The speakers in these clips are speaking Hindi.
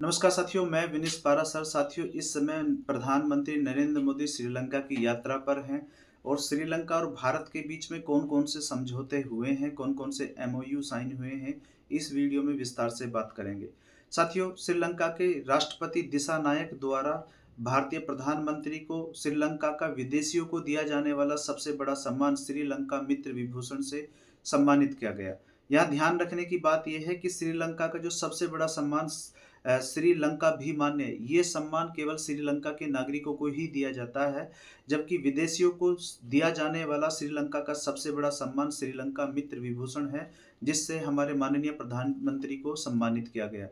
नमस्कार साथियों, मैं विनीश पारासर। साथियों, इस समय प्रधानमंत्री नरेंद्र मोदी श्रीलंका की यात्रा पर हैं और श्रीलंका और भारत के बीच में कौन-कौन से समझौते हुए हैं, कौन-कौन से एमओयू साइन हुए हैं, इस वीडियो में विस्तार से बात करेंगे। साथियों, श्रीलंका के राष्ट्रपति दिसानायक द्वारा भारतीय प्रधानमंत्री को श्रीलंका का विदेशियों को दिया जाने वाला सबसे बड़ा सम्मान श्रीलंका मित्र विभूषण से सम्मानित किया गया। यहाँ ध्यान रखने की बात यह है कि श्रीलंका का जो सबसे बड़ा सम्मान श्रीलंका भी मान्य है। ये सम्मान केवल श्रीलंका के नागरिकों को ही दिया जाता है, जबकि विदेशियों को दिया जाने वाला श्रीलंका का सबसे बड़ा सम्मान श्रीलंका मित्र विभूषण है, जिससे हमारे माननीय प्रधानमंत्री को सम्मानित किया गया।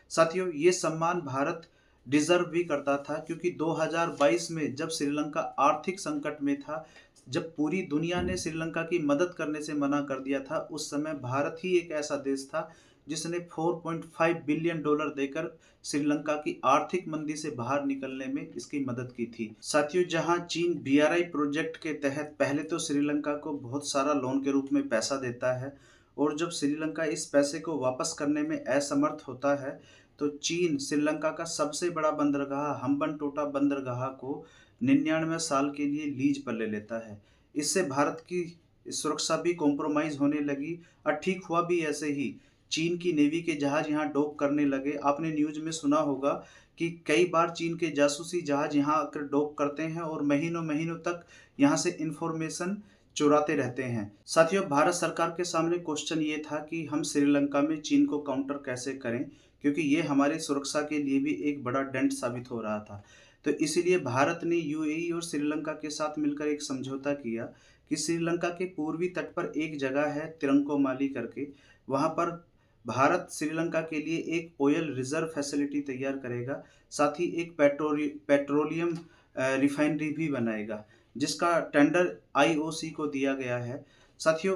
साथियों, ये सम्मान भारत डिज़र्व भी करता था, क्योंकि 2022 में जब श्रीलंका आर्थिक संकट में था, जब पूरी दुनिया ने श्रीलंका की मदद करने से मना कर दिया था, उस समय भारत ही एक ऐसा देश था जिसने 4.5 बिलियन डॉलर देकर श्रीलंका की आर्थिक मंदी से बाहर निकलने में इसकी मदद की थी। साथियों, जहां चीन बीआरआई प्रोजेक्ट के तहत पहले तो श्रीलंका को बहुत सारा लोन के रूप में पैसा देता है, और जब श्रीलंका इस पैसे को वापस करने में असमर्थ होता है, तो चीन श्रीलंका का सबसे बड़ा बंदरगाह हम्बनटोटा बंदरगाह को 99 साल के लिए लीज पर ले लेता है। इससे भारत की सुरक्षा भी कॉम्प्रोमाइज़ होने लगी, और ठीक हुआ भी ऐसे ही। चीन की नेवी के जहाज यहाँ डॉक करने लगे। आपने न्यूज़ में सुना होगा कि कई बार चीन के जासूसी जहाज यहाँ आकर डॉक करते हैं और महीनों-महीनों तक यहाँ से इन्फॉर्मेशन चुराते रहते हैं। साथियों, भारत सरकार के सामने क्वेश्चन ये था कि हम श्रीलंका में चीन को काउंटर कैसे करें, क्योंकि ये हमारी सुरक्षा के लिए भी एक बड़ा डेंट साबित हो रहा था। तो इसीलिए भारत ने यूएई और श्रीलंका के साथ मिलकर एक समझौता किया कि श्रीलंका के पूर्वी तट पर एक जगह है तिरंकोमाली करके, वहाँ पर भारत श्रीलंका के लिए एक ऑयल रिजर्व फैसिलिटी तैयार करेगा, साथ ही एक पेट्रोलियम रिफाइनरी भी बनाएगा, जिसका टेंडर आईओसी को दिया गया है। साथियों,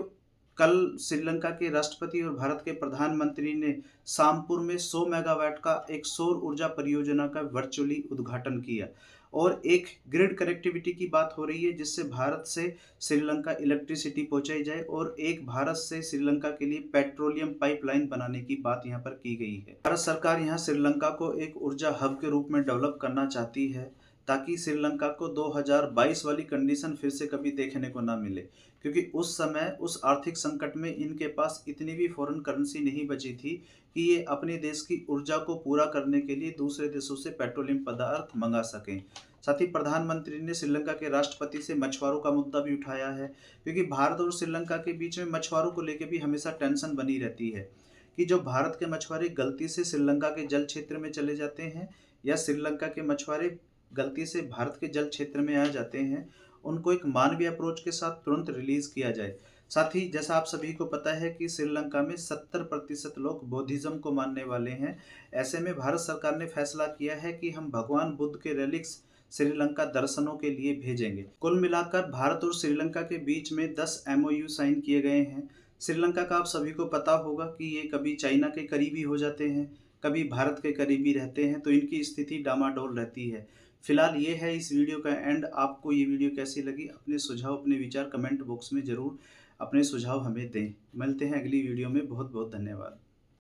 कल श्रीलंका के राष्ट्रपति और भारत के प्रधानमंत्री ने सामपुर में 100 मेगावाट का एक सौर ऊर्जा परियोजना का वर्चुअली उद्घाटन किया, और एक ग्रिड कनेक्टिविटी की बात हो रही है, जिससे भारत से श्रीलंका इलेक्ट्रिसिटी पहुंचाई जाए, और एक भारत से श्रीलंका के लिए पेट्रोलियम पाइपलाइन बनाने की बात यहां पर की गई है। भारत सरकार यहां श्रीलंका को एक ऊर्जा हब के रूप में डेवलप करना चाहती है, ताकि श्रीलंका को 2022 वाली कंडीशन फिर से कभी देखने को ना मिले, क्योंकि उस समय उस आर्थिक संकट में इनके पास इतनी भी फॉरेन करेंसी नहीं बची थी कि ये अपने देश की ऊर्जा को पूरा करने के लिए दूसरे देशों से पेट्रोलियम पदार्थ मंगा सकें। साथ ही प्रधानमंत्री ने श्रीलंका के राष्ट्रपति से मछुआरों का मुद्दा भी उठाया है, क्योंकि भारत और श्रीलंका के बीच में मछुआरों को लेकर भी हमेशा टेंशन बनी रहती है कि जो भारत के मछुआरे गलती से श्रीलंका के जल क्षेत्र में चले जाते हैं, या श्रीलंका के मछुआरे गलती से भारत के जल क्षेत्र में आ जाते हैं, उनको एक मानवीय अप्रोच के साथ तुरंत रिलीज किया जाए। साथ ही जैसा आप सभी को पता है कि श्रीलंका में 70% लोग बौद्धिज्म को मानने वाले हैं। ऐसे में भारत सरकार ने फैसला किया है कि हम भगवान बुद्ध के रेलिक्स श्रीलंका दर्शनों के लिए भेजेंगे। कुल मिलाकर भारत और श्रीलंका के बीच में 10 एमओयू साइन किए गए हैं। श्रीलंका का आप सभी को पता होगा कि ये कभी चाइना के करीबी हो जाते हैं, कभी भारत के करीबी रहते हैं, तो इनकी स्थिति डामाडोल रहती है। फिलहाल ये है इस वीडियो का एंड। आपको ये वीडियो कैसी लगी? अपने सुझाव, अपने विचार कमेंट बॉक्स में ज़रूर अपने सुझाव हमें दें। मिलते हैं अगली वीडियो में। बहुत बहुत धन्यवाद।